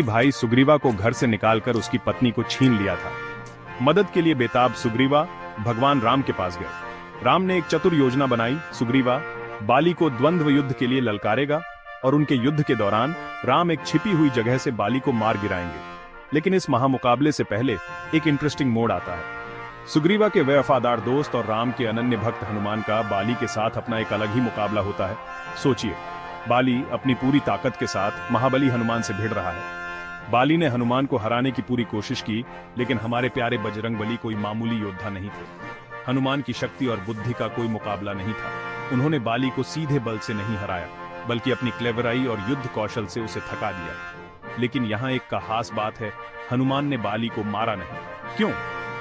भाई सुग्रीवा को घर से निकालकर उसकी पत्नी को छीन लिया था। मदद के लिए बेताब सुग्रीवा भगवान राम के पास गए। राम ने एक चतुर योजना बनाई। सुग्रीवा बाली को द्वंद्व युद्ध के लिए ललकारेगा और उनके युद्ध के दौरान राम एक छिपी हुई जगह से बाली को मार गिराएंगे। लेकिन इस महामुकाबले से पहले एक इंटरेस्टिंग मोड़ आता है। सुग्रीवा के वफादार दोस्त और राम के अनन्य भक्त हनुमान का बाली के साथ अपना एक अलग ही मुकाबला होता है। सोचिए, बाली अपनी पूरी ताकत के साथ महाबली हनुमान से भिड़ रहा है। बाली ने हनुमान को हराने की पूरी कोशिश की, लेकिन हमारे प्यारे बजरंगबली कोई मामूली योद्धा नहीं थे। हनुमान की शक्ति और बुद्धि का कोई मुकाबला नहीं था। उन्होंने बाली को सीधे बल से नहीं हराया, बल्कि अपनी क्लेवराई और युद्ध कौशल से उसे थका दिया। लेकिन यहाँ एक खास बात है, हनुमान ने बाली को मारा नहीं। क्यों?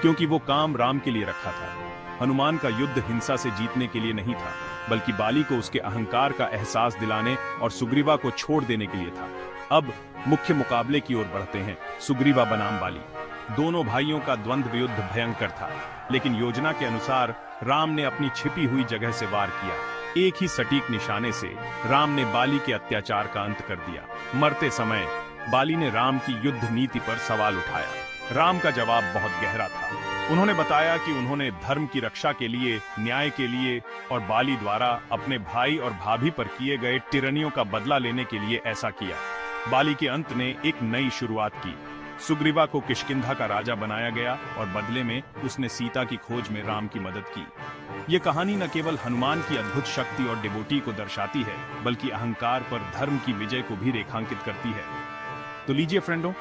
क्योंकि वो काम राम के लिए रखा था। हनुमान का युद्ध हिंसा से जीतने के लिए नहीं था, बल्कि बाली को उसके अहंकार का एहसास दिलाने और सुग्रीवा को छोड़ देने के लिए था। अब मुख्य मुकाबले की ओर बढ़ते हैं। सुग्रीवा बनाम बाली, दोनों भाइयों का द्वंद्व युद्ध भयंकर था, लेकिन योजना के अनुसार राम ने अपनी छिपी हुई जगह से वार किया। एक ही सटीक निशाने से राम ने बाली के अत्याचार का अंत कर दिया। मरते समय बाली ने राम की युद्ध नीति पर सवाल उठाया। राम का जवाब बहुत गहरा था। उन्होंने बताया कि उन्होंने धर्म की रक्षा के लिए, न्याय के लिए और बाली द्वारा अपने भाई और भाभी पर किए गए टिरनियों का बदला लेने के लिए ऐसा किया। बाली के अंत ने एक नई शुरुआत की। सुग्रीवा को किष्किंधा का राजा बनाया गया और बदले में उसने सीता की खोज में राम की मदद की। ये कहानी न केवल हनुमान की अद्भुत शक्ति और डिवोटी को दर्शाती है, बल्कि अहंकार पर धर्म की विजय को भी रेखांकित करती है। तो लीजिए फ्रेंडों,